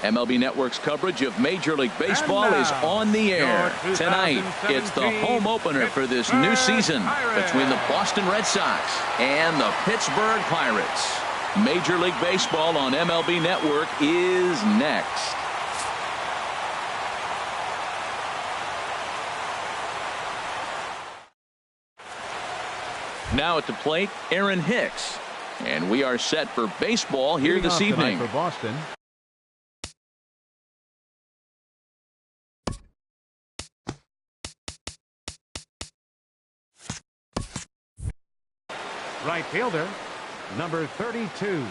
MLB Network's coverage of Major League Baseball is on the air. Tonight, it's the home opener for this new season between the Boston Red Sox and the Pittsburgh Pirates. Major League Baseball on MLB Network is next. Now at the plate, Aaron Hicks. And we are set for baseball here this evening. For Boston. Right fielder, number 32.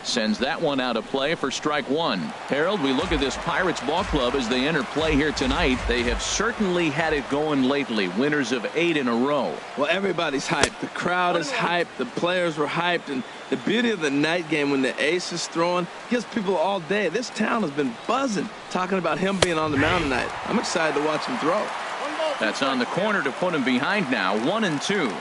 Sends that one out of play for strike one. Harold, we look at this Pirates ball club as they enter play here tonight. They have certainly had it going lately. Winners of 8 in a row. Well, everybody's hyped. The crowd is hyped. The players were hyped. And the beauty of the night game when the ace is throwing gives people all day. This town has been buzzing talking about him being on the mound tonight. I'm excited to watch him throw. That's on the corner to put him behind now. 1-2.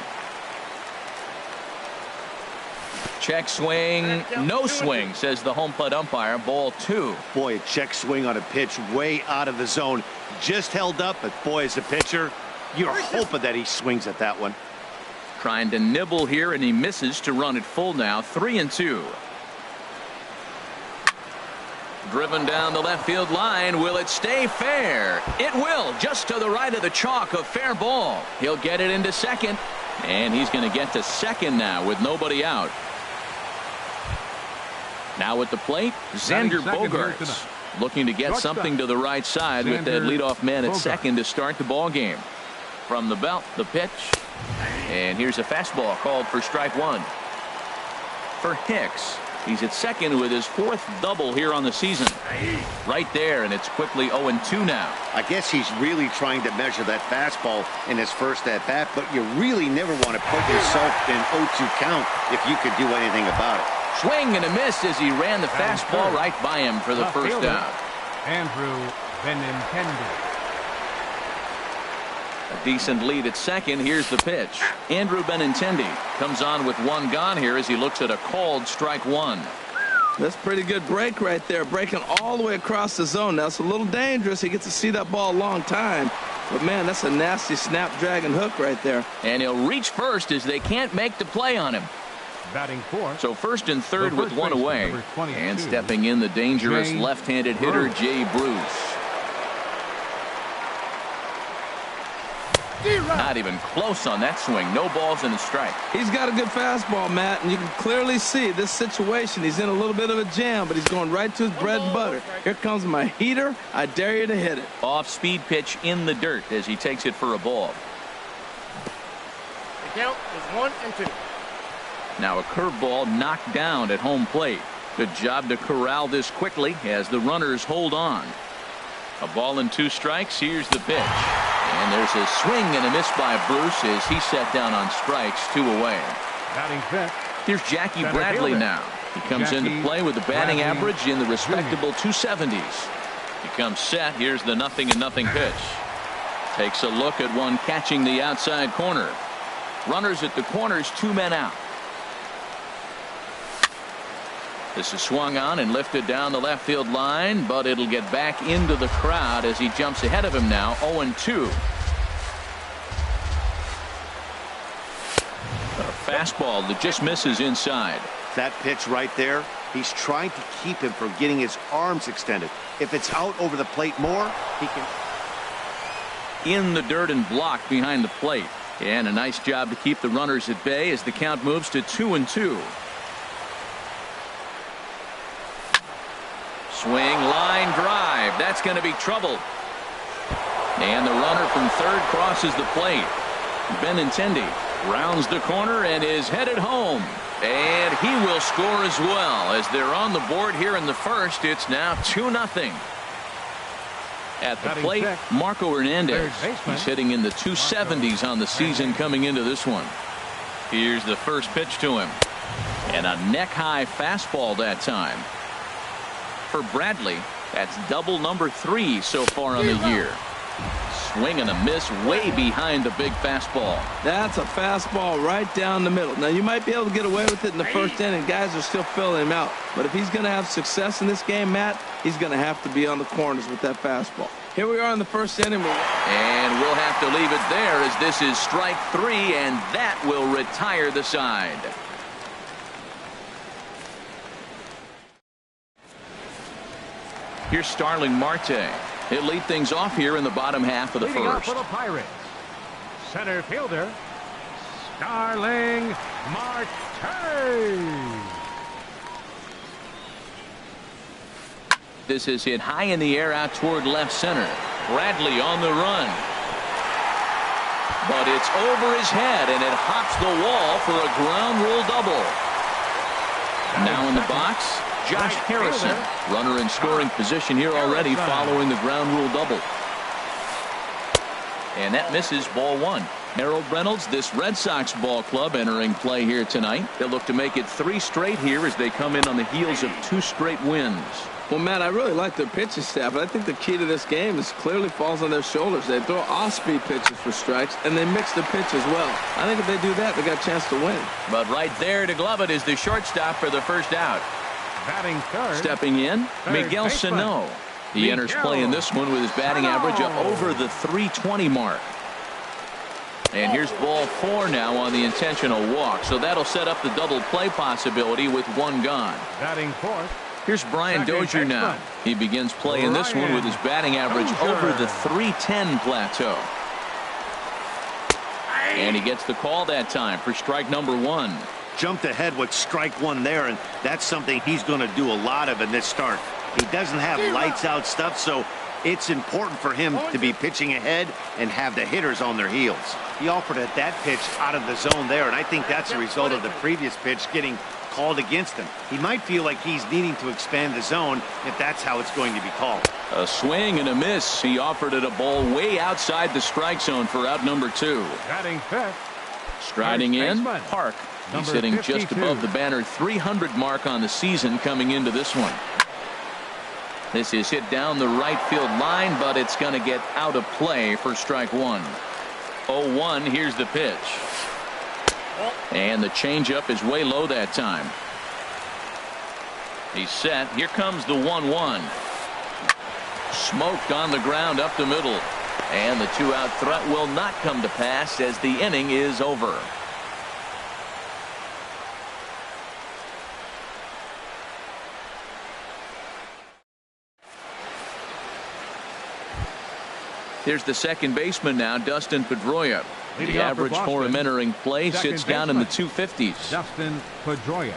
Check swing, no swing, says the home plate umpire. Ball 2. Boy, a check swing on a pitch way out of the zone. Just held up, but boy, as a pitcher, you're hoping that he swings at that one. Trying to nibble here, and he misses to run it full now. 3-2. Driven down the left field line. Will it stay fair? It will, just to the right of the chalk. A fair ball. He'll get it into second, and he's going to get to second now with nobody out. Now at the plate, Xander Bogaerts looking to get something to the right side with that leadoff man at second to start the ball game. From the belt, the pitch, and here's a fastball called for strike one. For Hicks, he's at second with his 4th double here on the season. Right there, and it's quickly 0-2 now. I guess he's really trying to measure that fastball in his first at bat, but you really never want to put yourself in 0-2 count if you could do anything about it. Swing and a miss as he ran the fastball right by him for the first down. Andrew Benintendi. A decent lead at second. Here's the pitch. Andrew Benintendi comes on with one gone here as he looks at a called strike one. That's a pretty good break right there, breaking all the way across the zone. Now it's a little dangerous. He gets to see that ball a long time. But, man, that's a nasty snap-dragon hook right there. And he'll reach first as they can't make the play on him. Batting fourth. So first and third with one away. And stepping in the dangerous left-handed hitter, Jay Bruce. Not even close on that swing. No balls and a strike. He's got a good fastball, Matt, and you can clearly see this situation. He's in a little bit of a jam, but he's going right to his bread and butter. Here comes my heater. I dare you to hit it. Off-speed pitch in the dirt as he takes it for a ball. The count is 1-2. Now a curveball knocked down at home plate. Good job to corral this quickly as the runners hold on. A ball and 2 strikes. Here's the pitch. And there's a swing and a miss by Bruce as he set down on strikes. 2 away. Batting fifth. Here's Jackie Bradley now. He comes into play with a batting average in the respectable 270s. He comes set. Here's the 0-0 pitch. Takes a look at one catching the outside corner. Runners at the corners, 2 men out. This is swung on and lifted down the left field line, but it'll get back into the crowd as he jumps ahead of him now. 0-2. A fastball that just misses inside. That pitch right there, he's trying to keep him from getting his arms extended. If it's out over the plate more, he can. In the dirt and blocked behind the plate. And a nice job to keep the runners at bay as the count moves to 2-2. Swing, line drive. That's going to be trouble. And the runner from third crosses the plate. Benintendi rounds the corner and is headed home. And he will score as well as they're on the board here in the first. It's now 2-0. At the plate, Marco Hernandez. He's hitting in the 270s on the season coming into this one. Here's the first pitch to him. And a neck-high fastball that time. For Bradley, that's double number 3 so far on the year. swing and a miss way behind the big fastball. That's a fastball right down the middle. Now, you might be able to get away with it in the first inning. Guys are still filling him out. But if he's going to have success in this game, Matt, he's going to have to be on the corners with that fastball. Here we are in the first inning. And we'll have to leave it there as this is strike 3, and that will retire the side. Here's Starling Marte. He'll lead things off here in the bottom half of the Leading off first. for the Pirates, center fielder, Starling Marte. This is hit high in the air out toward left center. Bradley on the run. But it's over his head, and it hops the wall for a ground rule double. Now in the box, Josh Harrison. Runner in scoring position here already following the ground rule double. And that misses, ball 1. Harold Reynolds, this Red Sox ball club entering play here tonight. They'll look to make it 3 straight here as they come in on the heels of 2 straight wins. Well, Matt, I really like their pitching staff, but I think the key to this game is clearly falls on their shoulders. They throw off-speed pitches for strikes, and they mix the pitch as well. I think if they do that, they got a chance to win. But right there to glove it is the shortstop for the first out. Batting third. Stepping in, Miguel baseman. Sano. He enters play in this one with his batting average over the 320 mark. And here's ball 4 now on the intentional walk. So that'll set up the double play possibility with 1 gone. Batting fourth. Here's Brian Dozier now. He begins play in this one with his batting average over the 310 plateau. And he gets the call that time for strike number 1. Jumped ahead with strike 1 there, and that's something he's going to do a lot of in this start. He doesn't have lights out stuff, so it's important for him to be pitching ahead and have the hitters on their heels. He offered at that pitch out of the zone there, and I think that's a result of the previous pitch getting called against him. He might feel like he's needing to expand the zone if that's how it's going to be called. A swing and a miss. He offered it a ball way outside the strike zone for out number 2. Batting fifth. Striding in, baseman. Park. He's Number sitting 52. just above the banner 300 mark on the season coming into this one. This is hit down the right field line, but it's going to get out of play for strike 1. 0-1. Here's the pitch. And the changeup is way low that time. He's set. Here comes the 1-1. Smoked on the ground up the middle. And the 2-out threat will not come to pass as the inning is over. Here's the second baseman now, Dustin Pedroia. Leading The off for average for Boston, him entering play second sits down in the baseman, 250s. Dustin Pedroia.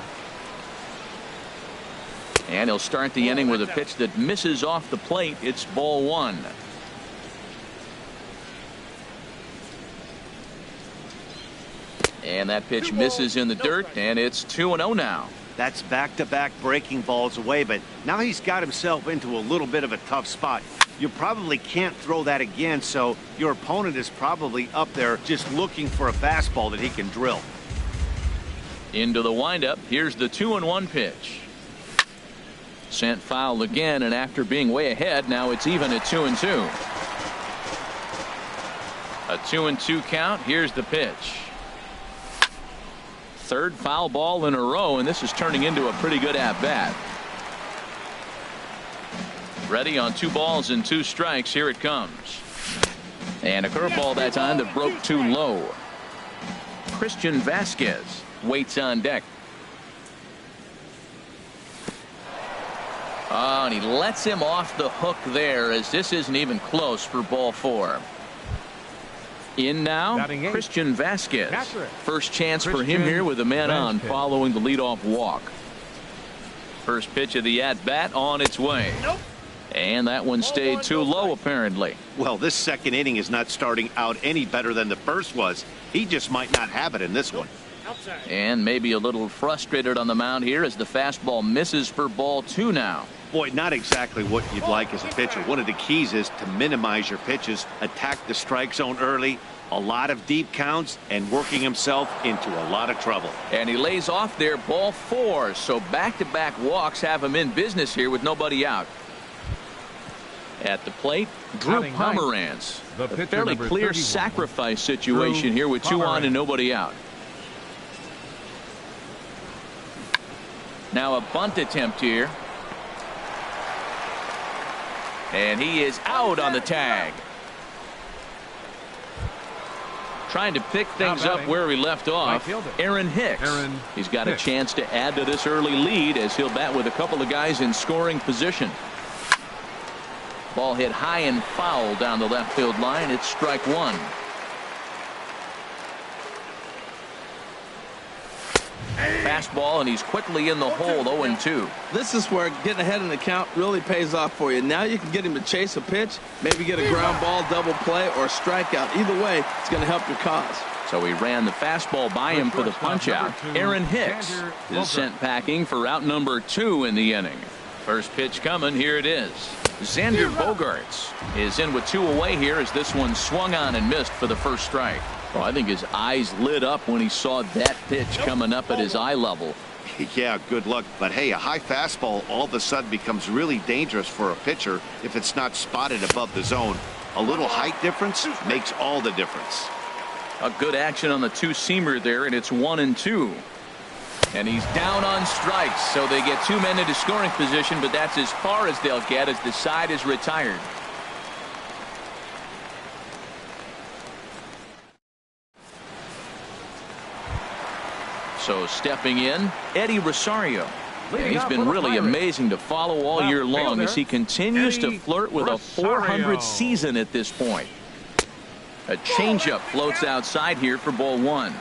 And he'll start the inning with a pitch that misses off the plate. It's ball 1. And that pitch misses in the dirt, and it's 2-0 now. That's back-to-back breaking balls away, but now he's got himself into a little bit of a tough spot. You probably can't throw that again, so your opponent is probably up there just looking for a fastball that he can drill. Into the windup. Here's the 2-1 pitch. Sent foul again, and after being way ahead, now it's even at 2-2. A 2-2 count. Here's the pitch. Third foul ball in a row, and this is turning into a pretty good at-bat. Ready on 2 balls and 2 strikes. Here it comes. And a curveball that time that broke too low. Christian Vasquez waits on deck. Oh, and he lets him off the hook there as this isn't even close for ball 4. In now, Christian Vasquez. First chance for him here with a man on following the leadoff walk. First pitch of the at-bat on its way. And that one stayed too low, apparently. Well, this second inning is not starting out any better than the first was. He just might not have it in this one. And maybe a little frustrated on the mound here as the fastball misses for ball 2 now. Boy, not exactly what you'd like as a pitcher. One of the keys is to minimize your pitches, attack the strike zone early, a lot of deep counts, and working himself into a lot of trouble. And he lays off there, ball 4. So back-to-back walks have him in business here with nobody out. At the plate, Drew Batting ninth, Pomeranz. the A pitcher, fairly number clear 31, sacrifice situation Drew here with 2 on and Pomeranz. nobody out. Now a bunt attempt here. And he is out on the tag. Trying to pick things up where he left off, fielder, Aaron Hicks. He's got a chance to add to this early lead as he'll bat with a couple of guys in scoring position. Ball hit high and foul down the left field line. It's strike one. Fastball, and he's quickly in the hole, 0-2. This is where getting ahead in the count really pays off for you. Now you can get him to chase a pitch, maybe get a ground ball, double play, or a strikeout. Either way, it's going to help your cause. So he ran the fastball by him for the punch out. Aaron Hicks is sent packing for out number 2 in the inning. First pitch coming. Here it is. Xander Bogaerts is in with 2 away here as this one swung on and missed for the first strike. Well, I think his eyes lit up when he saw that pitch coming up at his eye level. Yeah, good luck. But hey, a high fastball all of a sudden becomes really dangerous for a pitcher if it's not spotted above the zone. A little height difference makes all the difference. A good action on the 2-seamer there, and it's 1-2. And he's down on strikes, so they get 2 men into scoring position, but that's as far as they'll get as the side is retired. So stepping in, Eddie Rosario. And he's been really amazing to follow all year long as he continues to flirt with a 400 season at this point. A changeup floats outside here for ball 1.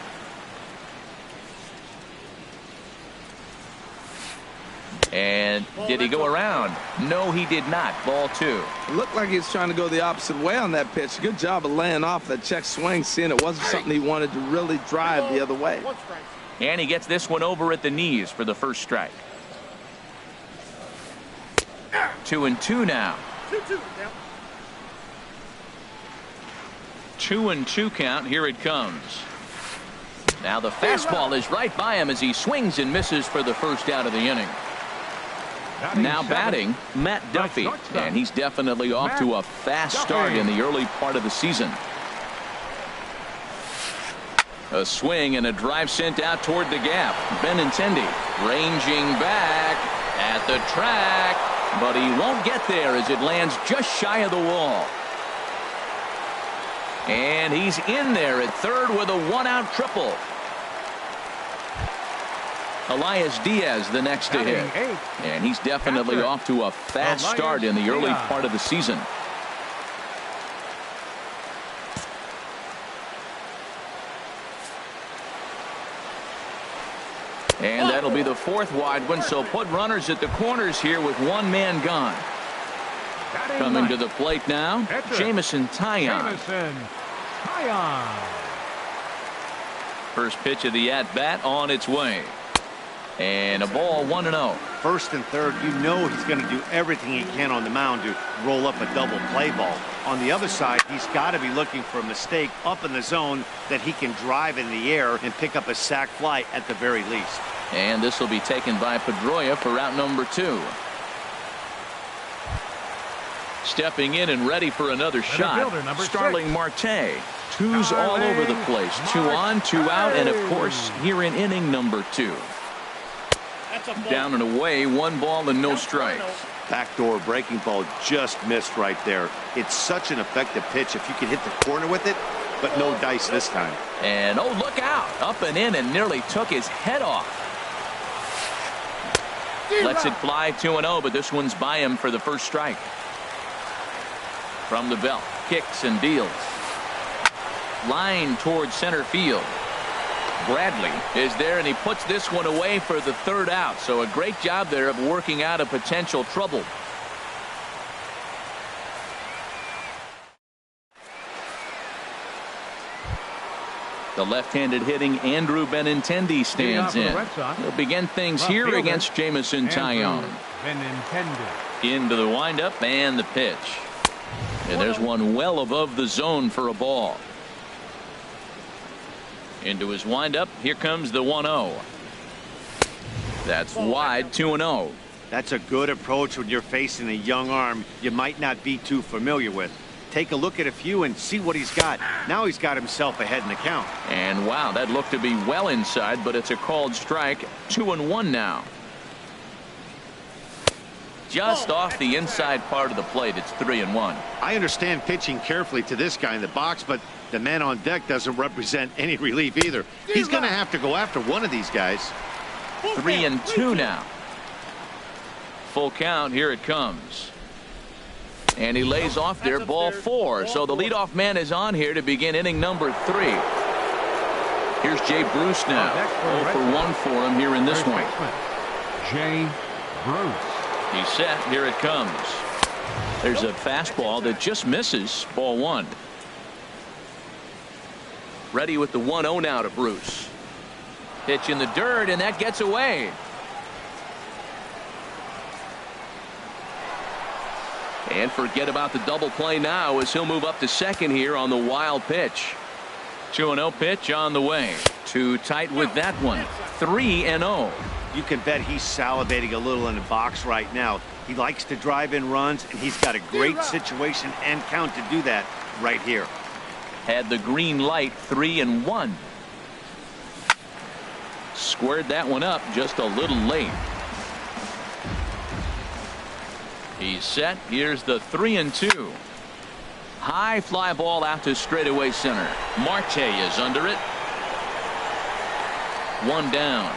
And did he go around? No, he did not. Ball 2. It looked like he was trying to go the opposite way on that pitch. Good job of laying off that check swing, seeing it wasn't something he wanted to really drive the other way. And he gets this one over at the knees for the first strike. 2-2 now. 2-2 count. Here it comes. Now the fastball is right by him as he swings and misses for the first out of the inning. Now batting, Matt Duffy, and he's definitely off to a fast start in the early part of the season. A swing and a drive sent out toward the gap. Benintendi ranging back at the track, but he won't get there as it lands just shy of the wall. And he's in there at third with a 1-out triple. Elias Diaz the next to hit. And he's definitely off to a fast start in the early part of the season. And that'll be the 4th wide one, so put runners at the corners here with 1 man gone. Coming to the plate now, Jameson Taillon. First pitch of the at-bat on its way. And a ball, 1-0. First and third, you know he's going to do everything he can on the mound to roll up a double play ball. On the other side, he's got to be looking for a mistake up in the zone that he can drive in the air and pick up a sac fly at the very least. And this will be taken by Pedroia for out number 2. Stepping in and ready for another shot, Starling Marte. 2's all over the place. 2 on, 2 out, and of course here in inning number 2. Down and away, 1 ball and no strikes. Backdoor breaking ball just missed right there. It's such an effective pitch if you can hit the corner with it, but no dice this time. And oh, look out, up and in and nearly took his head off. Lets it fly 2-0, but this one's by him for the first strike. From the belt, kicks and deals. Line towards center field. Bradley is there, and he puts this one away for the 3rd out. So a great job there of working out a potential trouble. The left-handed hitting Andrew Benintendi stands in. He'll begin things here against Jameson Taillon. Into the windup and the pitch. And there's one well above the zone for a ball. Into his windup. Here comes the 1-0. That's wide, 2-0. That's a good approach when you're facing a young arm you might not be too familiar with. Take a look at a few and see what he's got. Now he's got himself ahead in the count. And wow, that looked to be well inside, but it's a called strike. 2-1 now. Just off the inside part of the plate, it's 3-1. I understand pitching carefully to this guy in the box, but the man on deck doesn't represent any relief either. He's going to have to go after one of these guys. 3-2 now. Full count, here it comes. And he lays off there, ball 4. So the leadoff man is on here to begin inning number 3. Here's Jay Bruce now. 0 for 1 for him here in this one. Jay Bruce. He's set. Here it comes. There's a fastball that just misses. Ball 1. Ready with the 1-0 now to Bruce. Pitch in the dirt, and that gets away. And forget about the double play now as he'll move up to second here on the wild pitch. 2-0 pitch on the way. Too tight with that one. 3-0. You can bet he's salivating a little in the box right now. He likes to drive in runs, and he's got a great situation and count to do that right here. Had the green light. 3-1. Squared that one up just a little late. He's set. Here's the 3-2. High fly ball out to straightaway center. Marte is under it. 1 down.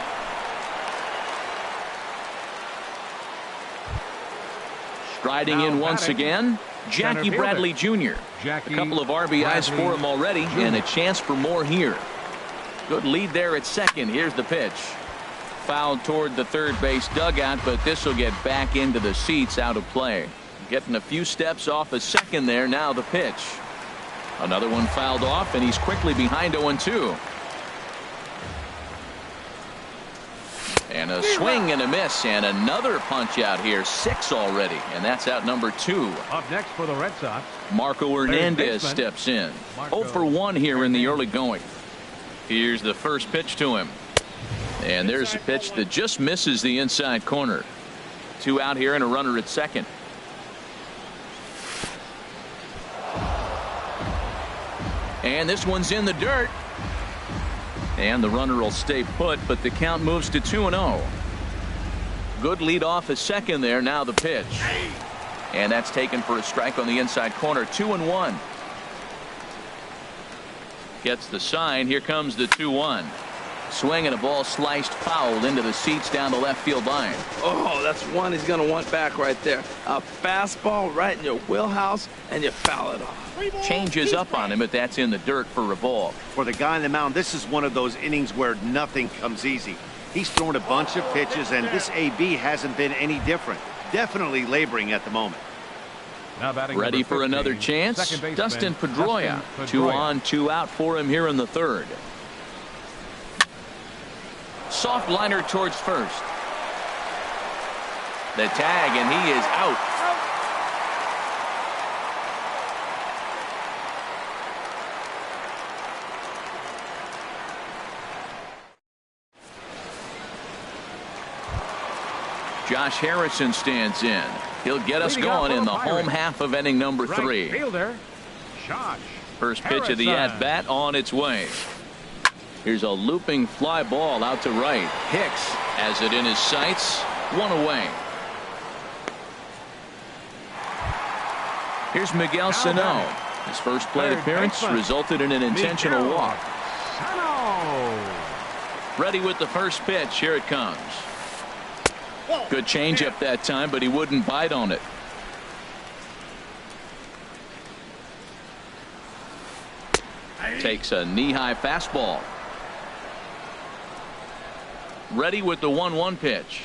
Striding in once again, Jackie Bradley Jr. A couple of RBIs for him already, and a chance for more here. Good lead there at second. Here's the pitch. Fouled toward the third base dugout, but this will get back into the seats, out of play. Getting a few steps off a second there. Now the pitch. Another one fouled off, and he's quickly behind 0-2. And a swing and a miss, and another punch out here. 6 already, and that's out number 2. Up next for the Red Sox, Marco Hernandez steps in. 0 for 1 here in the early going. Here's the first pitch to him. And there's a pitch that just misses the inside corner. 2 out here and a runner at second. And this one's in the dirt. And the runner will stay put, but the count moves to 2-0. Good lead off a second there. Now the pitch. And that's taken for a strike on the inside corner. 2-1. Gets the sign. Here comes the 2-1. Swing and a ball sliced foul into the seats down the left field line. Oh, that's one he's going to want back right there. A fastball right in your wheelhouse, and you foul it off. Changes up on him, but that's in the dirt for a ball. For the guy on the mound, this is one of those innings where nothing comes easy. He's thrown a bunch of pitches, and this AB hasn't been any different. Definitely laboring at the moment. Ready for another chance? Dustin Pedroia. 2 on, 2 out for him here in the third. Soft liner towards first. The tag, and he is out. Josh Harrison stands in. He'll get us going in the home half of inning number 3. First pitch of the at-bat on its way. Here's a looping fly ball out to right. Hicks has it in his sights. 1 away. Here's Miguel Sano. His first plate appearance resulted in an intentional walk. Ready with the first pitch. Here it comes. Good changeup that time, but he wouldn't bite on it. Takes a knee-high fastball. Ready with the 1-1 pitch.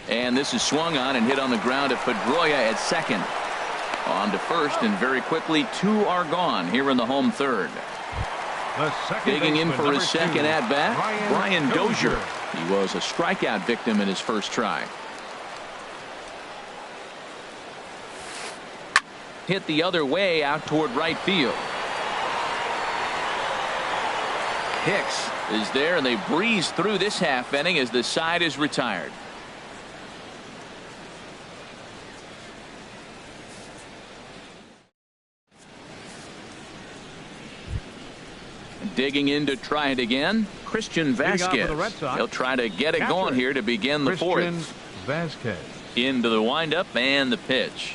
And this is swung on and hit on the ground at Pedroia at second. On to first, and very quickly 2 are gone here in the home third. Digging in for his second at-bat, Brian Dozier. He was a strikeout victim in his first try. Hit the other way out toward right field. Hicks is there, and they breeze through this half inning as the side is retired. Digging in to try it again, Christian Vasquez. He'll try to get it going here to begin the fourth. Vasquez. Into the windup and the pitch.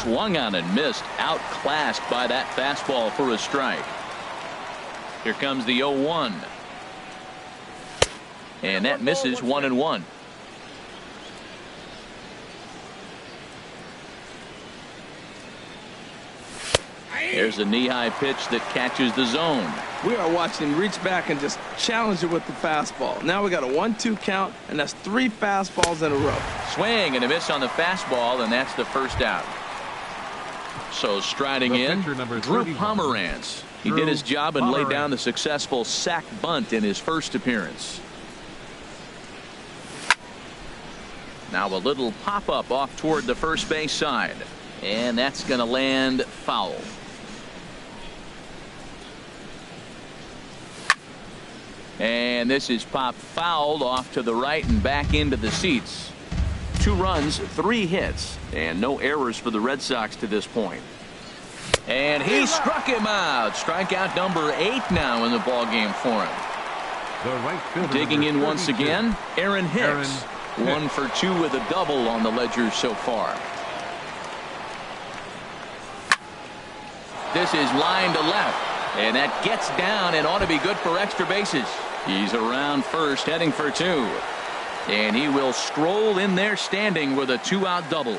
Swung on and missed. Outclassed by that fastball for a strike. Here comes the 0-1. And that misses 1-1. There's a knee-high pitch that catches the zone. We are watching him reach back and just challenge it with the fastball. Now we got a 1-2 count, and that's 3 fastballs in a row. Swing and a miss on the fastball, and that's the first out. So striding in, Drew Pomerantz. He did his job and laid down the successful sac bunt in his first appearance. Now a little pop-up off toward the first base side, and that's going to land foul. And this is popped fouled off to the right and back into the seats. 2 runs, 3 hits, and no errors for the Red Sox to this point. And he struck him out. Strikeout number 8 now in the ballgame for him. Digging in once again, Aaron Hicks. 1 for 2 with a double on the ledger so far. This is line to left, and that gets down and ought to be good for extra bases. He's around first, heading for 2. And he will stroll in there standing with a 2-out double.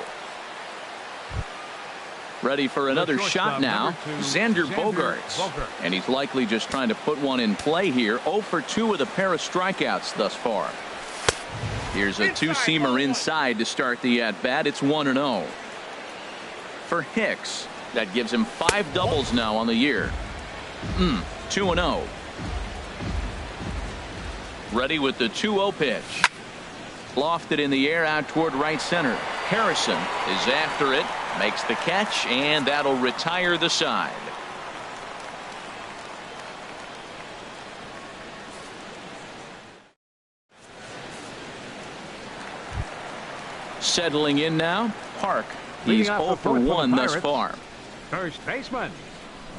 Ready for another shot now, Xander Bogaerts. And he's likely just trying to put one in play here. 0 for 2 with a pair of strikeouts thus far. Here's a 2-seamer inside to start the at-bat. It's 1-0. For Hicks, that gives him 5 doubles now on the year. 2-0. Ready with the 2-0 pitch. Lofted in the air out toward right center. Harrison is after it, makes the catch, and that'll retire the side. Settling in now, Park. He's 0 for 1 thus far. First baseman,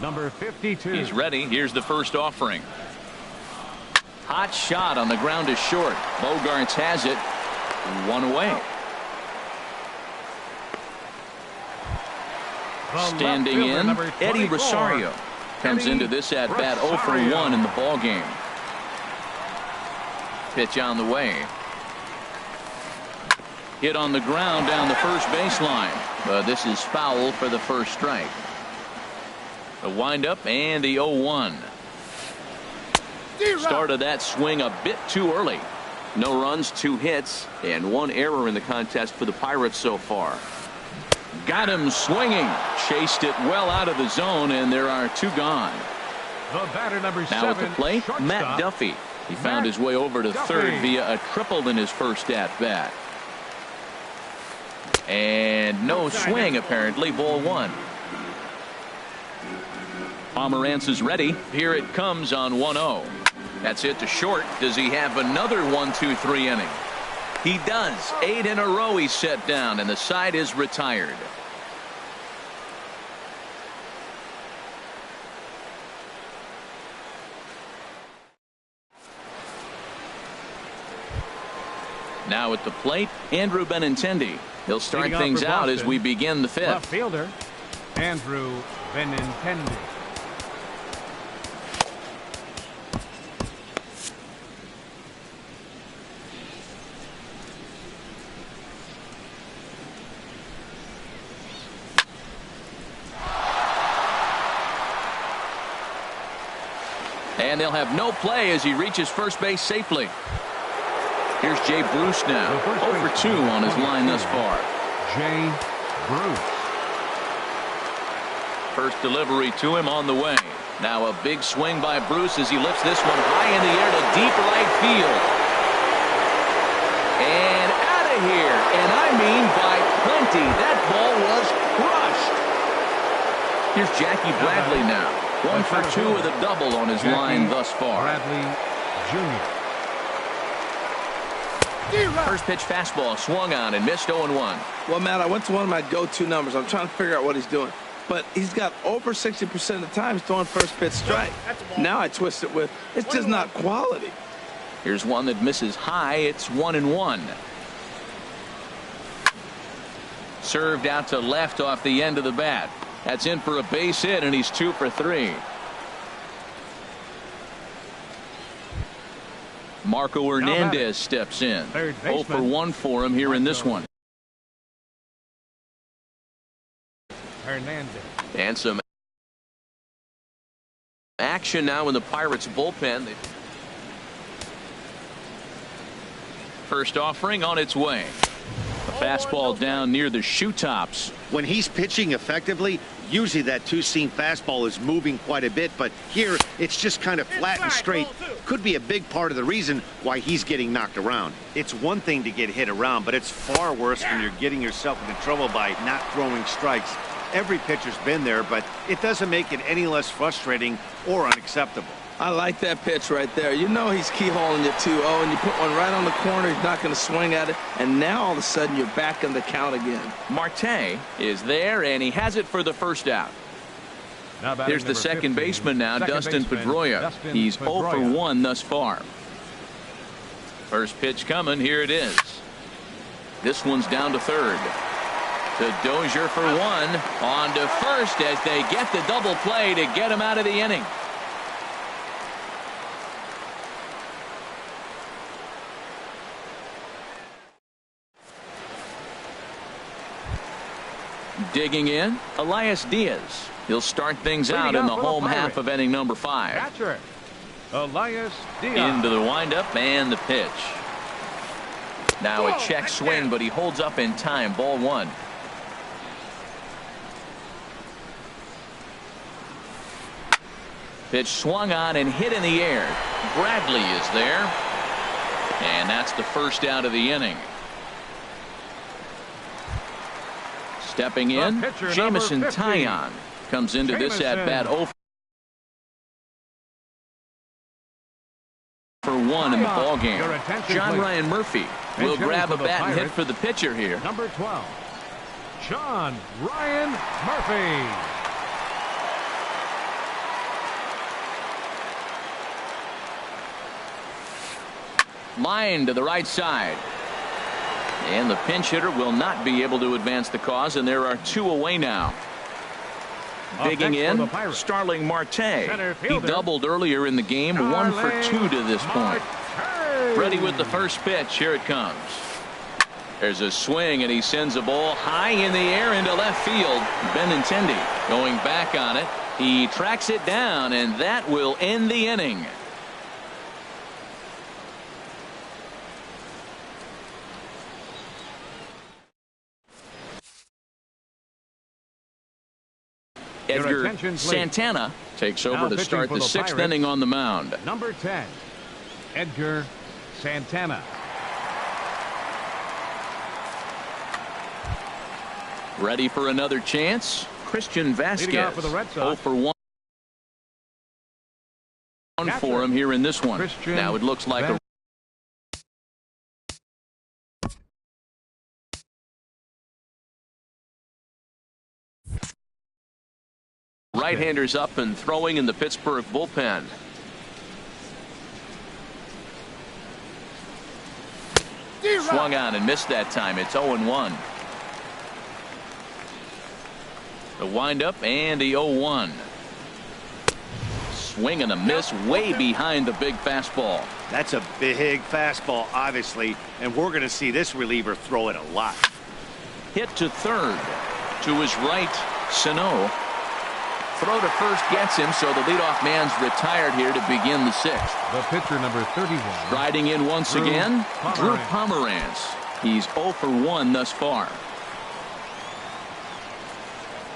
number 52. He's ready. Here's the first offering. Hot shot on the ground is short. Bogaerts has it. 1 away. Standing in, Eddie Rosario comes into this at bat 0 for 1 in the ball game. Pitch on the way. Hit on the ground down the first baseline, but this is foul for the first strike. The windup and the 0-1. Started that swing a bit too early. No runs, 2 hits, and 1 error in the contest for the Pirates so far. Got him swinging. Chased it well out of the zone, and there are 2 gone. The batter number 7, now at the plate, Matt Duffy. He found his way over to third via a triple in his first at-bat. And no swing, apparently. Ball 1. Pomerantz is ready. Here it comes on 1-0. That's it to short. Does he have another 1-2-3 inning? He does. 8 in a row he's set down, and the side is retired. Now at the plate, Andrew Benintendi. He'll start things out as we begin the 5th. Left fielder, Andrew Benintendi. And they'll have no play as he reaches first base safely. Here's Jay Bruce now. 0 for 2 on his line thus far. Jay Bruce. First delivery to him on the way. Now a big swing by Bruce as he lifts this one high in the air to deep right field. And out of here. And I mean by plenty. That ball was crushed. Here's Jackie Bradley now. 1 for 2 with a double on his line thus far. Bradley Jr. First pitch fastball swung on and missed 0-1. Well, Matt, I went to one of my go-to numbers. I'm trying to figure out what he's doing. but he's got over 60% of the time throwing first pitch strike. Now I twist it with, it's just not quality. Here's one that misses high. It's 1-1. Served out to left off the end of the bat. That's in for a base hit, and he's 2 for 3. Marco Hernandez steps in. 0 for 1 for him here in this one. Hernandez. And some action now in the Pirates bullpen. First offering on its way. A fastball down near the shoe tops. When he's pitching effectively, usually that two-seam fastball is moving quite a bit, but here it's just kind of flat and straight. Could be a big part of the reason why he's getting knocked around. It's one thing to get hit around, but it's far worse when you're getting yourself into trouble by not throwing strikes. Every pitcher's been there, but it doesn't make it any less frustrating or unacceptable. I like that pitch right there. You know he's keyholing you 2-0, and you put one right on the corner. He's not going to swing at it, and now all of a sudden you're back in the count again. Marte is there, and he has it for the first out. Here's the second baseman now, Dustin Pedroia. He's 0 for 1 thus far. First pitch coming. Here it is. This one's down to third. To Dozier for 1. On to first as they get the double play to get him out of the inning. Digging in, Elias Diaz. He'll start things out in the home half of inning number 5. Catcher, Elias Diaz. Into the windup and the pitch. Now a check swing, but he holds up in time. Ball 1. Pitch swung on and hit in the air. Bradley is there. And that's the first out of the inning. Stepping in, Jamison Taillon comes into this at bat 0 for 1 in the ball game. John Ryan Murphy will grab a bat and hit for the pitcher here. Number 12, John Ryan Murphy. Line to the right side. And the pinch hitter will not be able to advance the cause, and there are 2 away now. Digging in, Starling Marte. He doubled earlier in the game, 1 for 2 to this point. Ready with the first pitch. Here it comes. There's a swing, and he sends a ball high in the air into left field. Benintendi going back on it. He tracks it down, and that will end the inning. Edgar Santana takes over to start the 6th inning on the mound. Number 10, Edgar Santana. Ready for another chance. Christian Vasquez, for the Red Sox. 0 for 1 for him here in this one. Now it looks like a right-handers up and throwing in the Pittsburgh bullpen. Swung on and missed that time. It's 0-1. The windup and the 0-1. Swing and a miss way behind the big fastball. That's a big fastball, obviously, and we're going to see this reliever throw it a lot. Hit to third. To his right, Sano. Throw to first gets him, so the leadoff man's retired here to begin the 6th. The pitcher, number 31. Riding in once again, Drew Pomeranz. He's 0 for 1 thus far.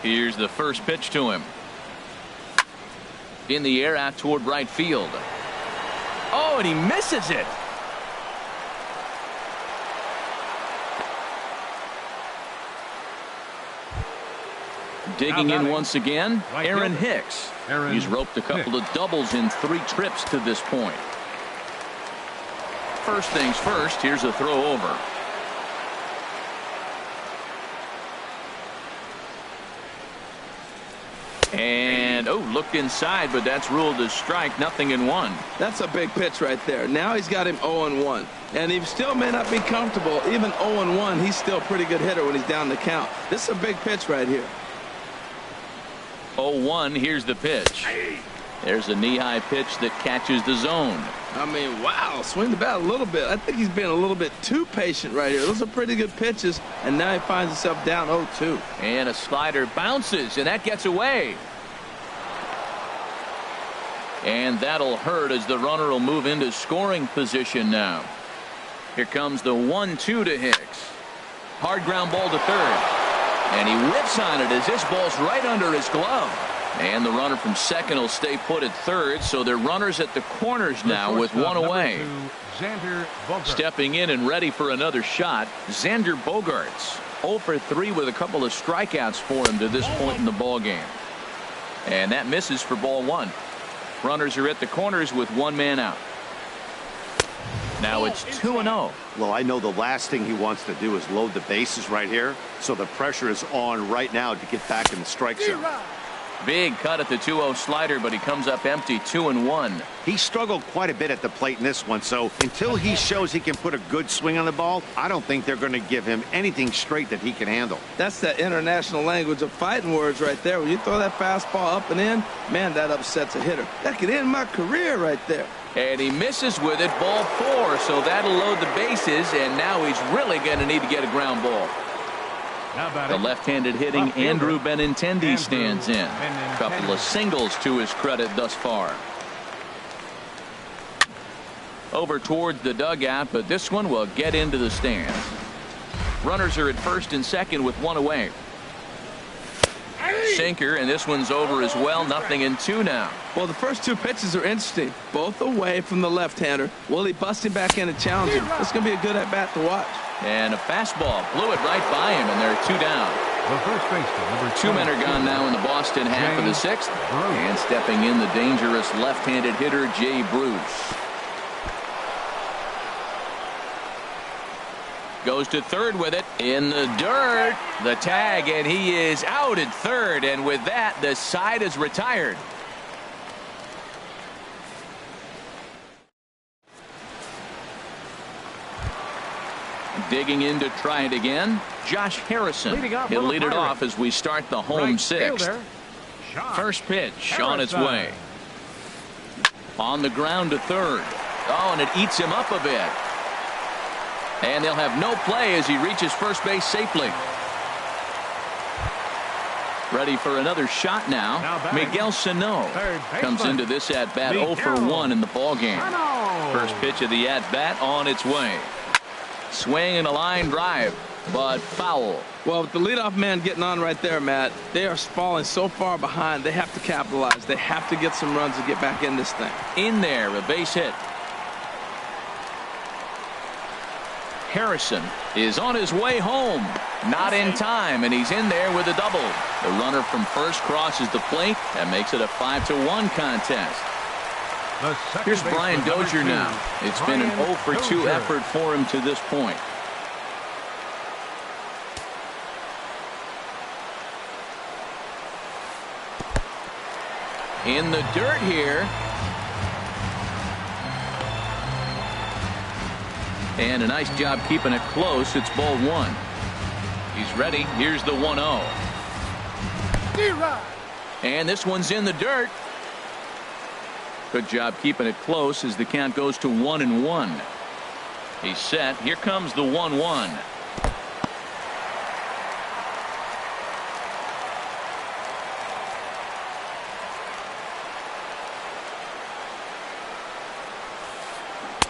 Here's the first pitch to him. In the air out toward right field. Oh, and he misses it. Digging in once again, Aaron Hicks. He's roped a couple of doubles in 3 trips to this point. First things first, here's a throw over. And, looked inside, but that's ruled as strike, 0-1. That's a big pitch right there. Now he's got him 0-1. And he still may not be comfortable. Even 0-1, he's still a pretty good hitter when he's down the count. This is a big pitch right here. 0-1, here's the pitch. There's a knee-high pitch that catches the zone. I mean, wow, swing the bat a little bit. I think he's been a little bit too patient right here. Those are pretty good pitches, and now he finds himself down 0-2. And a slider bounces, and that gets away. And that'll hurt as the runner will move into scoring position now. Here comes the 1-2 to Hicks. Hard ground ball to third. And he whips on it as this ball's right under his glove. And the runner from second will stay put at third, so they're runners at the corners now with one away. Stepping in and ready for another shot, Xander Bogaerts. 0 for 3 with a couple of strikeouts for him to this point in the ball game. And that misses for ball one. Runners are at the corners with one man out. Now it's 2-0. Well, I know the last thing he wants to do is load the bases right here, so the pressure is on right now to get back in the strike zone. Big cut at the 2-0 slider, but he comes up empty, 2-1. He struggled quite a bit at the plate in this one, so until he shows he can put a good swing on the ball, I don't think they're going to give him anything straight that he can handle. That's that international language of fighting words right there. When you throw that fastball up and in, man, that upsets a hitter. That could end my career right there. And he misses with it, ball 4, so that'll load the bases, and now he's really going to need to get a ground ball. The left-handed hitting Andrew Benintendi stands in. A couple of singles to his credit thus far. Over towards the dugout, but this one will get into the stands. Runners are at first and second with one away. Sinker, and this one's over as well. 0-2 now. Well, the first two pitches are interesting. Both away from the left-hander. Will he bust him back in and challenge him? It's going to be a good at-bat to watch. And a fastball blew it right by him, and there are two down. The first baseman, number 2 men are gone now in the Boston half of the sixth. And stepping in, the dangerous left-handed hitter, Jay Bruce. Goes to third with it in the dirt. The tag, and he is out at third. And with that, the side is retired. Digging in to try it again, Josh Harrison. He'll lead it off as we start the home sixth. First pitch on its way. On the ground to third. Oh, and it eats him up a bit. And they'll have no play as he reaches first base safely. Ready for another shot now. Miguel Sano comes into this at-bat 0 for 1 in the ballgame. First pitch of the at-bat on its way. Swing and a line drive, but foul. Well, with the leadoff man getting on right there, Matt, they are falling so far behind, they have to capitalize. They have to get some runs to get back in this thing. In there, a base hit. Harrison is on his way home. Not in time, and he's in there with a double. The runner from first crosses the plate. That makes it a 5-1 contest. Here's Brian Dozier now. It's been an 0 for 2 effort for him to this point. In the dirt here. And a nice job keeping it close. It's ball 1. He's ready. Here's the 1-0. And this one's in the dirt. Good job keeping it close as the count goes to 1-1. He's set. Here comes the 1-1.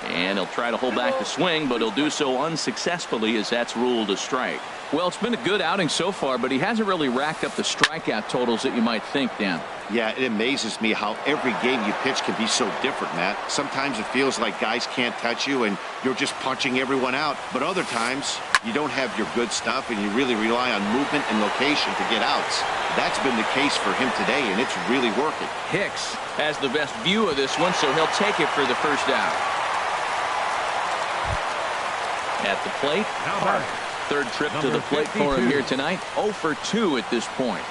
And he'll try to hold back the swing, but he'll do so unsuccessfully as that's ruled a strike. Well, it's been a good outing so far, but he hasn't really racked up the strikeout totals that you might think, Dan. Yeah, it amazes me how every game you pitch can be so different, Matt. Sometimes it feels like guys can't touch you and you're just punching everyone out. But other times you don't have your good stuff and you really rely on movement and location to get outs. That's been the case for him today, and it's really working. Hicks has the best view of this one, so he'll take it for the first out. At the plate, Park. Third trip to the plate for him here tonight. 0 for 2 at this point.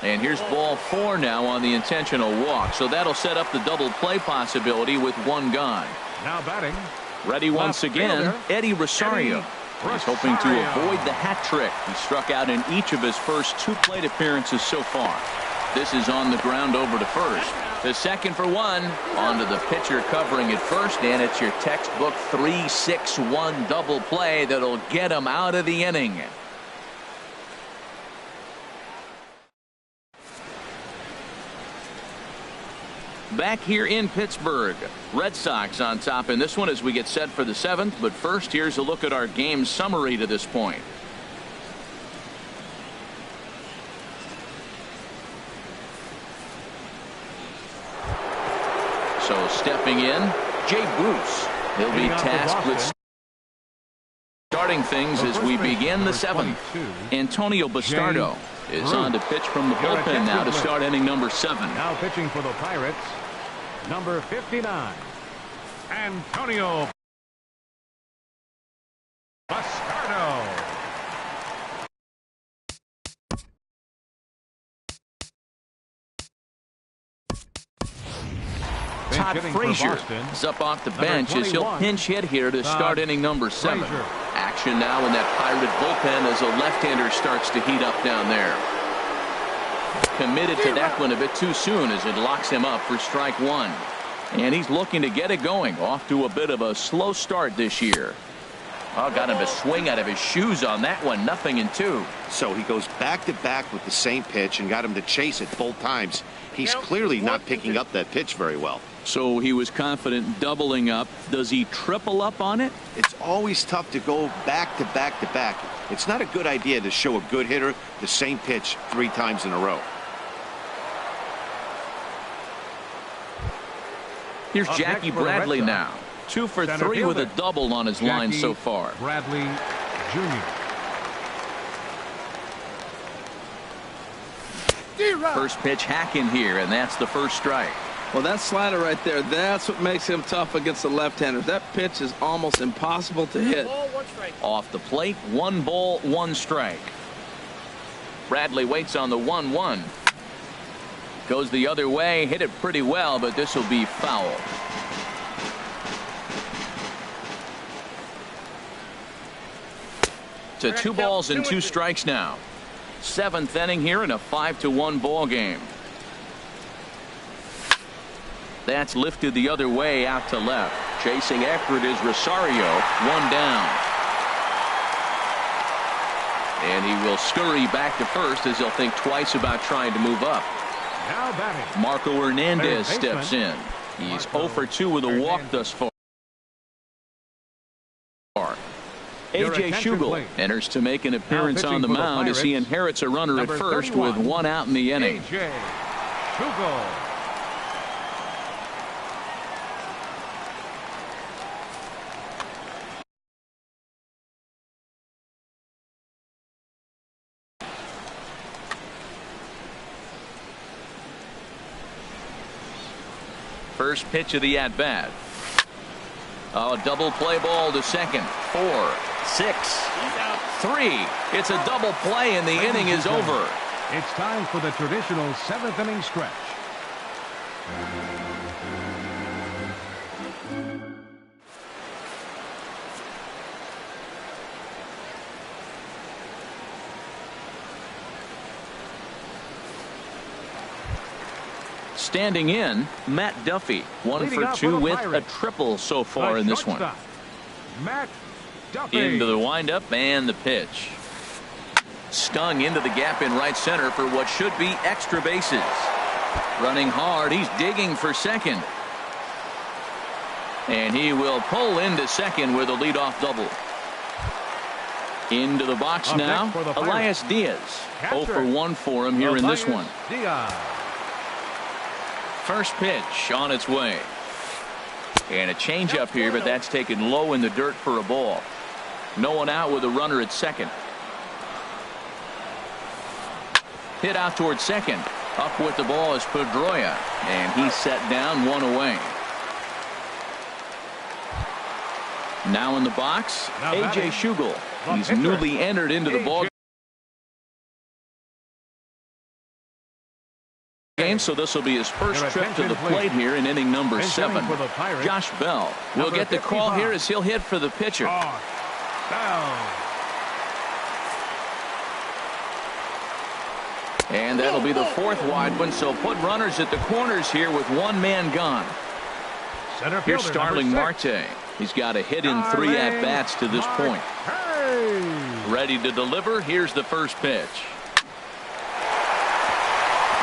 And here's ball 4 now on the intentional walk. So that'll set up the double play possibility with one gone. Now batting. Ready once again, Eddie Rosario. He's hoping to avoid the hat trick. He struck out in each of his first 2 plate appearances so far. This is on the ground over to first. To second for 1. Onto the pitcher covering at first, and it's your textbook 3-6-1 double play that'll get him out of the inning. Back here in Pittsburgh, Red Sox on top in this one as we get set for the 7th. But first, here's a look at our game summary to this point. So stepping in, Jay Bruce. He'll be tasked with starting things as we begin the 7th. Antonio Bastardo is on to pitch from the bullpen now to start inning number 7. Now pitching for the Pirates, number 59, Antonio Bastardo. Todd Frazier is up off the bench as he'll pinch hit here to start inning number 7. Action now in that Pirate bullpen as a left-hander starts to heat up down there. Committed to that one a bit too soon as it locks him up for strike 1. And he's looking to get it going. Off to a bit of a slow start this year. Oh, got him to swing out of his shoes on that one. 0-2. So he goes back-to-back with the same pitch and got him to chase it both times. He's clearly not picking up that pitch very well. So he was confident doubling up. Does he triple up on it? It's always tough to go back-to-back-to-back. It's not a good idea to show a good hitter the same pitch 3 times in a row. Here's Jackie Bradley now. 2 for 3 with a double on his line so far. Bradley Jr. First pitch hacking here, and that's the first strike. Well, that slider right there, that's what makes him tough against the left-handers. That pitch is almost impossible to hit. Off the plate, 1 ball, 1 strike. Bradley waits on the 1-1. Goes the other way, hit it pretty well, but this will be foul. To 2 balls and 2 strikes now. 7th inning here in a 5-1 ball game. That's lifted the other way out to left. Chasing after it is Rosario. 1 down. And he will scurry back to first as he'll think twice about trying to move up. Now batting, Marco Hernandez steps in. He's 0 for 2 with a walk thus far. A.J. Schugel enters to make an appearance on the mound as he inherits a runner at first with 1 out in the inning. A.J. Schugel. First pitch of the at-bat. Oh, double play ball to second. 4, 6, 3. It's a double play and the inning is over. It's time for the traditional 7th inning stretch. Standing in, Matt Duffy. 1 for 2 with a triple so far in this one. Matt Duffy. Into the windup and the pitch. Stung into the gap in right center for what should be extra bases. Running hard, he's digging for second. And he will pull into second with a leadoff double. Into the box now, Elias Diaz. 0 for 1 for him here in this one. First pitch on its way. And a changeup here, but that's taken low in the dirt for a ball. No one out with a runner at second. Hit out towards second. Up with the ball is Pedroia. And he's set down 1 away. Now in the box, A.J. Schugel. He's newly entered into the ball game, so this will be his first trip to the plate here in inning number 7. Josh Bell will get the call here as he'll hit for the pitcher. And that'll be the 4th wide one, so put runners at the corners here with one man gone. Here's Starling Marte. He's got a hit in 3 at-bats to this point. Ready to deliver. Here's the first pitch.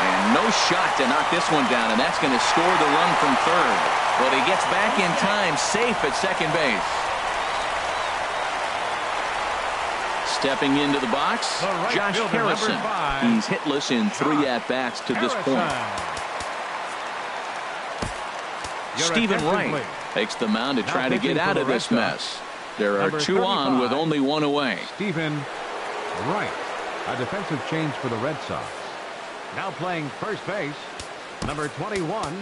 And no shot to knock this one down, and that's going to score the run from third. But he gets back in time, safe at second base. Stepping into the box, Josh Harrison. He's hitless in 3 at-bats to this point. Stephen Wright takes the mound to try to get out of this mess. There are 2 on with only 1 away. Stephen Wright, a defensive change for the Red Sox. Now playing first base, number 21,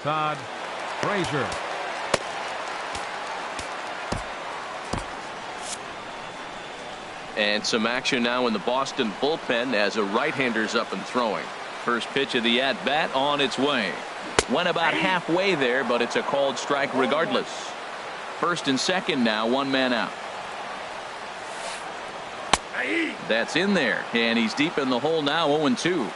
Todd Frazier. And some action now in the Boston bullpen as a right-hander's up and throwing. First pitch of the at-bat on its way. Went about halfway there, but it's a called strike regardless. First and second now, 1 man out. That's in there, and he's deep in the hole now, 0-2.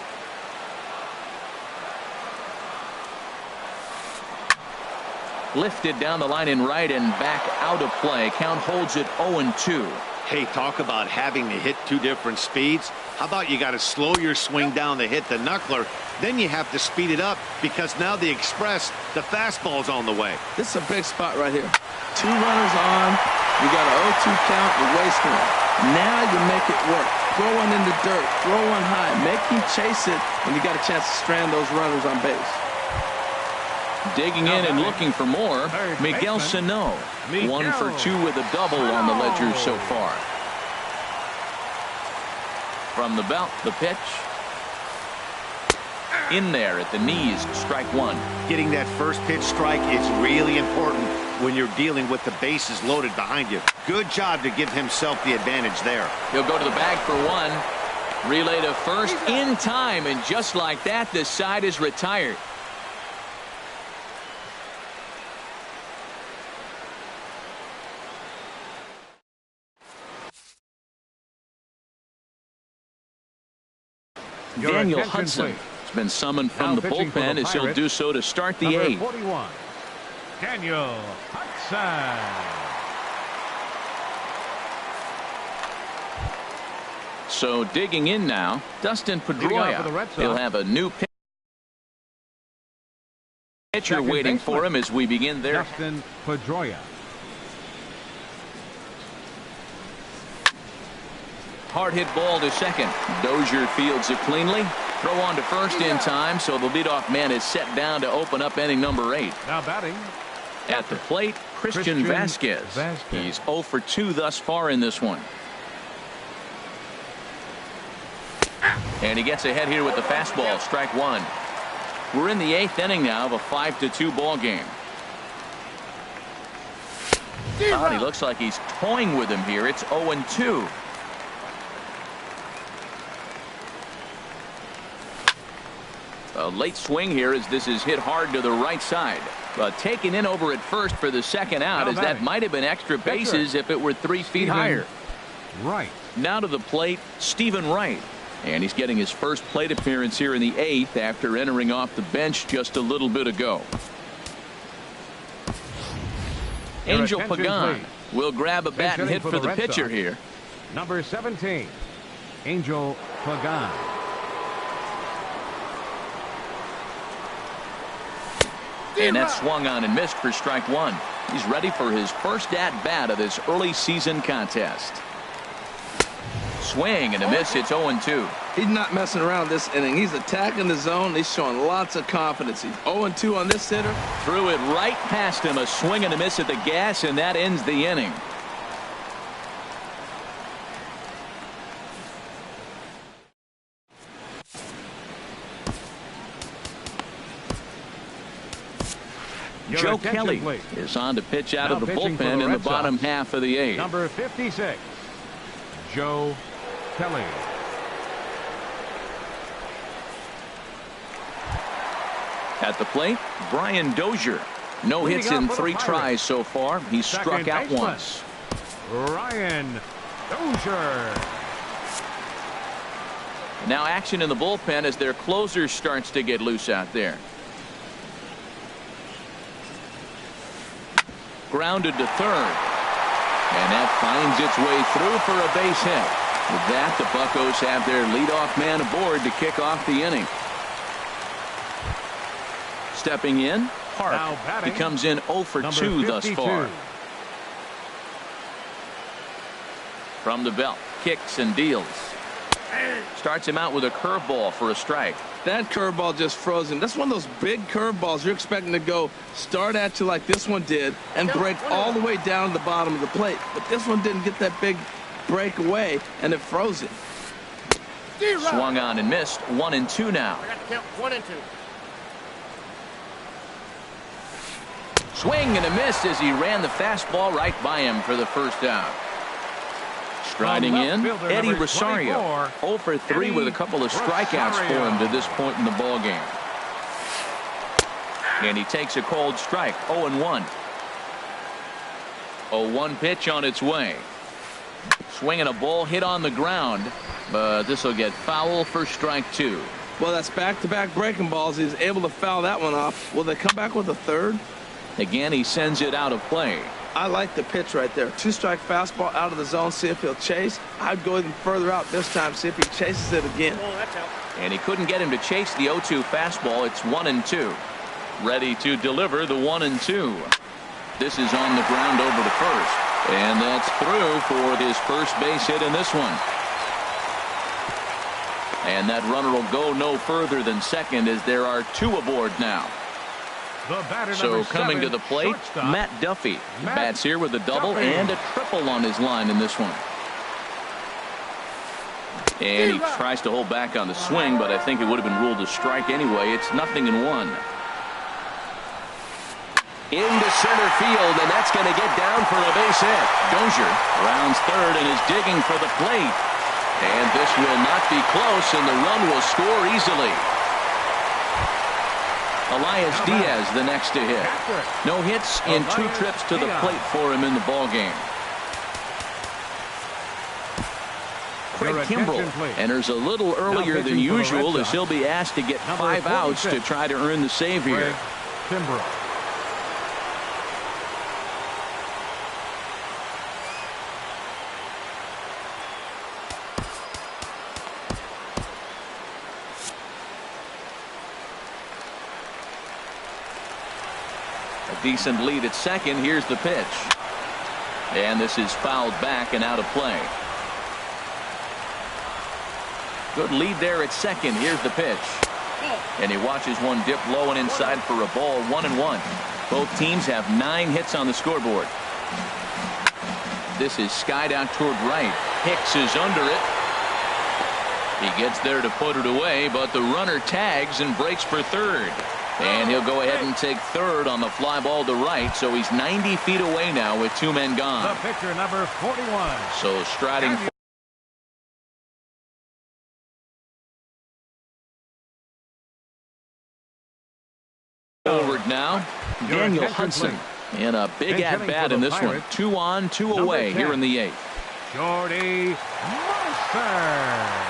Lifted down the line in right and back out of play. Count holds it 0-2. Hey, talk about having to hit 2 different speeds. How about you got to slow your swing down to hit the knuckler, then you have to speed it up because now the express, the fastball's on the way. This is a big spot right here. 2 runners on. You got an 0-2 count. You're wasting it. Now you make it work. Throw one in the dirt. Throw one high. Make him chase it, and you got a chance to strand those runners on base. Digging in and looking for more, Miguel Sano. 1 for 2 with a double on the ledger so far. From the belt, the pitch. In there at the knees, strike 1. Getting that first pitch strike is really important when you're dealing with the bases loaded behind you. Good job to give himself the advantage there. He'll go to the bag for 1. Relay to first in time, and just like that, the side is retired. Daniel Hudson has been summoned from the bullpen as he'll do so to start the 8th. 41, Daniel Hudson. So digging in now, Dustin Pedroia. He'll have a new pitcher waiting for him as we begin there. Dustin Pedroia. Hard hit ball to second. Dozier fields it cleanly. Throw on to first in time, so the leadoff man is set down to open up inning number 8. Now batting at the plate, Christian Vasquez. He's 0 for 2 thus far in this one. And he gets ahead here with the fastball, strike 1. We're in the 8th inning now of a 5-2 ball game. Oh, he looks like he's toying with him here. It's 0-2. A late swing here as this is hit hard to the right side. But taken in over at first for the second out, as that might have been extra bases if it were 3 feet higher. Right. Now to the plate, Stephen Wright. And he's getting his first plate appearance here in the 8th after entering off the bench just a little bit ago. Angel Pagan will grab a bat and hit for the pitcher here. Number 17, Angel Pagan. And that swung on and missed for strike 1. He's ready for his first at-bat of this early season contest. Swing and a miss. It's 0-2. He's not messing around this inning. He's attacking the zone. He's showing lots of confidence. He's 0-2 on this hitter. Threw it right past him. A swing and a miss at the gas, and that ends the inning. Joe Kelly is on to pitch out of the bullpen in the bottom half of the 8th. Number 56, Joe Kelly. At the plate, Brian Dozier. No hits in 3 tries so far. He's struck out once. Brian Dozier. Now action in the bullpen as their closer starts to get loose out there. Grounded to third. And that finds its way through for a base hit. With that, the Buccos have their leadoff man aboard to kick off the inning. Stepping in, Park. He comes in 0 for 2 thus far. From the belt, kicks and deals. Starts him out with a curveball for a strike. That curveball just froze him. That's one of those big curveballs you're expecting to go start at you like this one did and break all the way down to the bottom of the plate. But this one didn't get that big break away, and it froze it. Swung on and missed. 1-2 now. I got to count 1 and 2. Swing and a miss as he ran the fastball right by him for the first out. Striding in, Eddie Rosario. 0 for 3 with a couple of strikeouts for him to this point in the ballgame. And he takes a cold strike. 0-1. 0-1 pitch on its way. Swinging a ball hit on the ground, but this will get foul for strike 2. Well, that's back-to-back breaking balls. He's able to foul that one off. Will they come back with a third? Again, he sends it out of play. I like the pitch right there. 2-strike fastball out of the zone. See if he'll chase. I'd go even further out this time. See if he chases it again. Oh, that's out. And he couldn't get him to chase the 0-2 fastball. It's 1-2. Ready to deliver the 1-2. This is on the ground over to first. And that's through for his first base hit in this one. And that runner will go no further than second as there are 2 aboard now. So coming to the plate, Matt Duffy. Bats here with a double and a triple on his line in this one. And he tries to hold back on the swing, but I think it would have been ruled a strike anyway. It's 0-1. Into center field, and that's going to get down for a base hit. Dozier rounds third and is digging for the plate. And this will not be close, and the run will score easily. Elias Diaz the next to hit. No hits in 2 trips to the plate for him in the ballgame. Craig Kimbrell enters a little earlier than usual as he'll be asked to get 5 outs to try to earn the save here. Kimbrell. Decent lead at second. Here's the pitch. And this is fouled back and out of play. Good lead there at second. Here's the pitch. And he watches one dip low and inside for a ball. 1-1. Both teams have 9 hits on the scoreboard. This is skied out toward right. Hicks is under it. He gets there to put it away, but the runner tags and breaks for third. And he'll go ahead and take third on the fly ball to right, so he's 90 feet away now with 2 men gone. The pitcher, number 41. So striding forward now, Daniel Hudson. And a big at-bat in this one. 2 on, 2 away here in the 8th. Jordy Monster.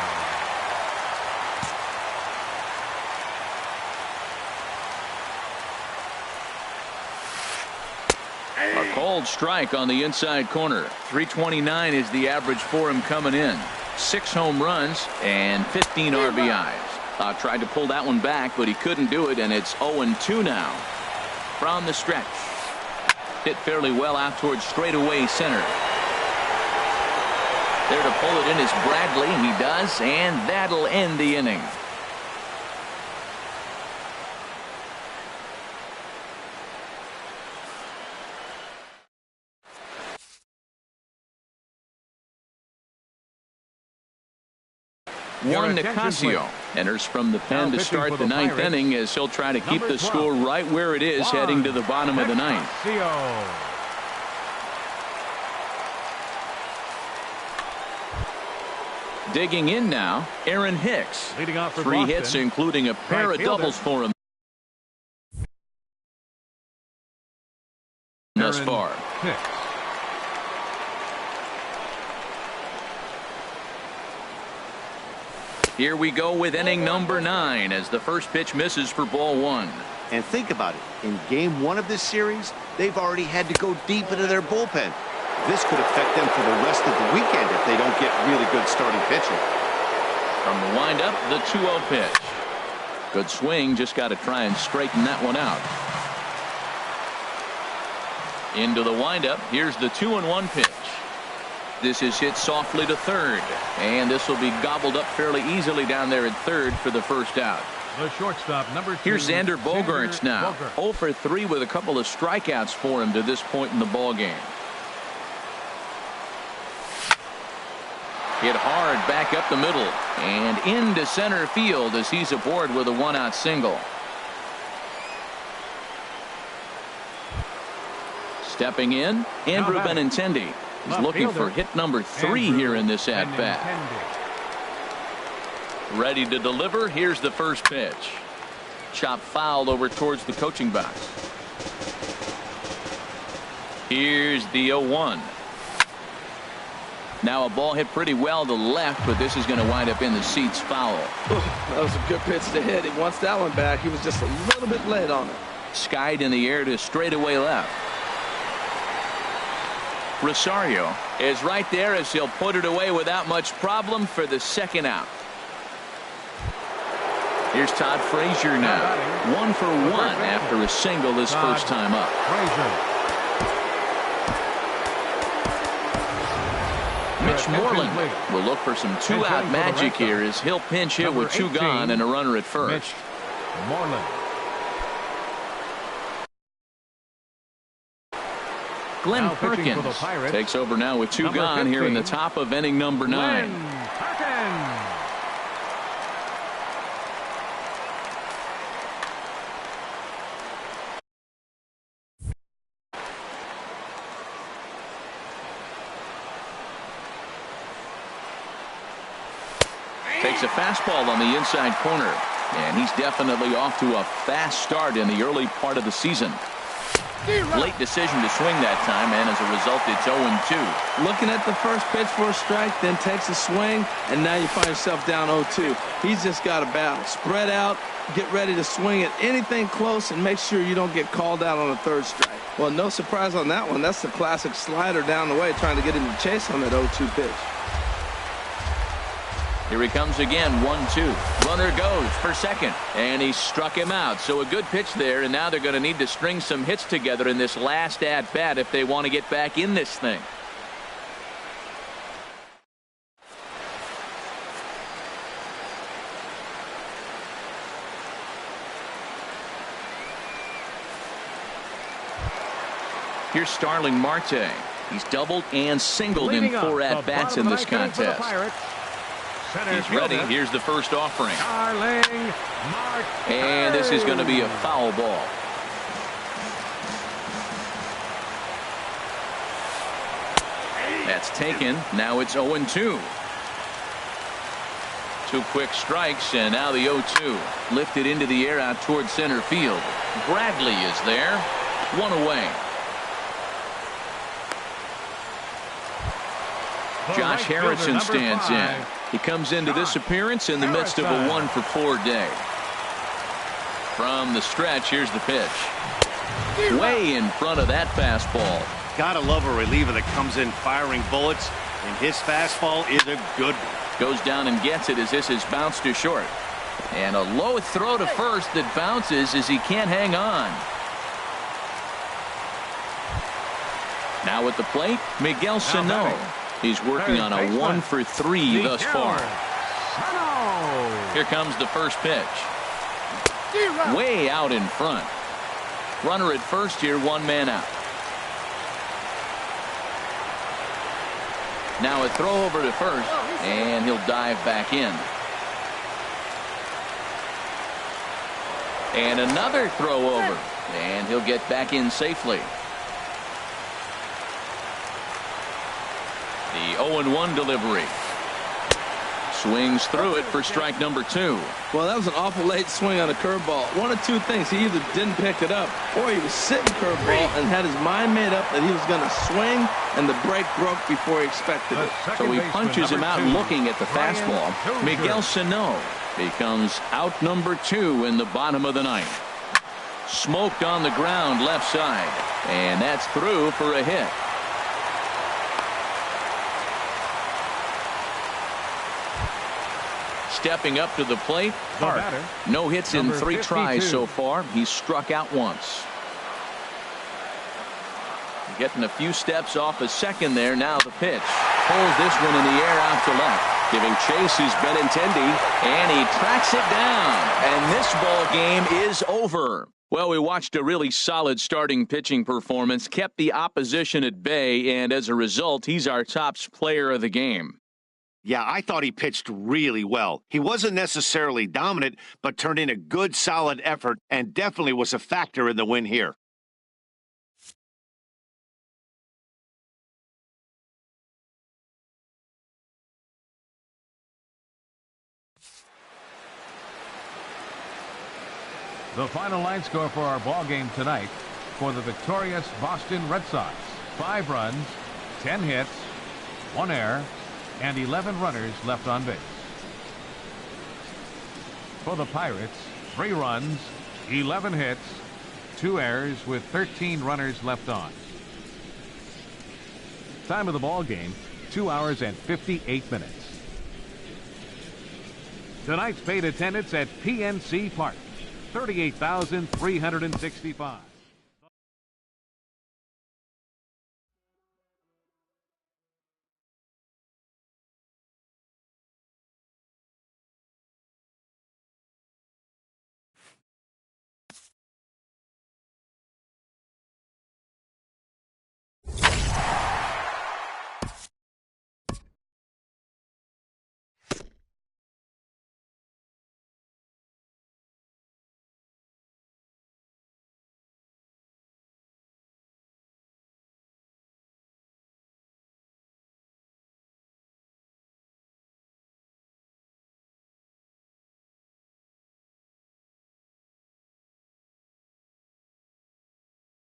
A cold strike on the inside corner. 329 is the average for him coming in. 6 home runs and 15 RBIs. Tried to pull that one back, but he couldn't do it, and it's 0-2 now. From the stretch. Hit fairly well out towards straightaway center. There to pull it in is Bradley. He does, and that'll end the inning. Juan Nicasio enters from the pen to start the 9th inning as he'll try to keep the score right where it is heading to the bottom of the 9th. Digging in now, Aaron Hicks. 3 hits, including a pair of doubles for him. thus far. Pitch. Here we go with inning number 9 as the first pitch misses for ball 1. And think about it. In game 1 of this series, they've already had to go deep into their bullpen. This could affect them for the rest of the weekend if they don't get really good starting pitching. From the windup, the 2-0 pitch. Good swing, just got to try and straighten that one out. Into the windup, here's the 2-1 pitch. This is hit softly to third, and this will be gobbled up fairly easily down there at third for the first out. The shortstop, number 2. Here's Xander Bogaerts now. 0 for 3 with a couple of strikeouts for him to this point in the ball game. Hit hard back up the middle and into center field as he's aboard with a 1-out single. Stepping in, Andrew Benintendi. He's looking for hit number 3 here in this at-bat. Ready to deliver. Here's the first pitch. Chop fouled over towards the coaching box. Here's the 0-1. Now a ball hit pretty well to left, but this is going to wind up in the seats foul. That was a good pitch to hit. He wants that one back. He was just a little bit late on it. Skied in the air to straightaway left. Rosario is right there as he'll put it away without much problem for the second out. Here's Todd Frazier now. 1 for 1 after a single his first time up. Mitch Moreland will look for some 2-out magic here as he'll pinch hit with 2 gone and a runner at first. Moreland. Glenn Perkins takes over now with 2 gone here in the top of inning number 9. Takes a fastball on the inside corner, and he's definitely off to a fast start in the early part of the season. Late decision to swing that time, and as a result, it's 0-2. Looking at the first pitch for a strike, then takes a swing, and now you find yourself down 0-2. He's just got a battle. Spread out, get ready to swing at anything close, and make sure you don't get called out on a third strike. Well, no surprise on that one. That's the classic slider down the way, trying to get him to chase on that 0-2 pitch. Here he comes again, 1-2. Runner goes for second, and he struck him out. So a good pitch there, and now they're going to need to string some hits together in this last at-bat if they want to get back in this thing. Here's Starling Marte. He's doubled and singled in 4 at-bats in this contest. He's ready. Here's the first offering. And this is going to be a foul ball. That's taken. Now it's 0-2. 2 quick strikes, and now the 0-2. Lifted into the air out towards center field. Bradley is there. 1 away. Josh Harrison stands in. He comes into this appearance in the midst of a 1-for-4 day. From the stretch, here's the pitch. Way in front of that fastball. Gotta love a reliever that comes in firing bullets, and his fastball is a good one. Goes down and gets it as this is bounced to short. And a low throw to first that bounces as he can't hang on. Now at the plate, Miguel Sano. He's working on a 1-for-3 thus far. Here comes the first pitch. Way out in front. Runner at first here, 1 man out. Now a throw over to first, and he'll dive back in. And another throw over, and he'll get back in safely. The 0-1 delivery. Swings through it for strike number 2. Well, that was an awful late swing on a curveball. One of two things. He either didn't pick it up or he was sitting curveball and had his mind made up that he was going to swing, and the break broke before he expected it. So he punches him out looking at the fastball. Miguel Sano becomes out number 2 in the bottom of the ninth. Smoked on the ground left side, and that's through for a hit. Stepping up to the plate, Hart. No hits in 3 tries so far. He's struck out once. Getting a few steps off a second there. Now the pitch. Pulls this one in the air out to left. Giving chase is Benintendi, and he tracks it down. And this ball game is over. Well, we watched a really solid starting pitching performance, kept the opposition at bay, and as a result, he's our top player of the game. Yeah, I thought he pitched really well. He wasn't necessarily dominant, but turned in a good, solid effort and definitely was a factor in the win here. The final line score for our ball game tonight for the victorious Boston Red Sox: 5 runs, 10 hits, 1 error, and 11 runners left on base. For the Pirates, 3 runs, 11 hits, 2 errors with 13 runners left on. Time of the ball game, 2 hours and 58 minutes. Tonight's paid attendance at PNC Park, 38,365.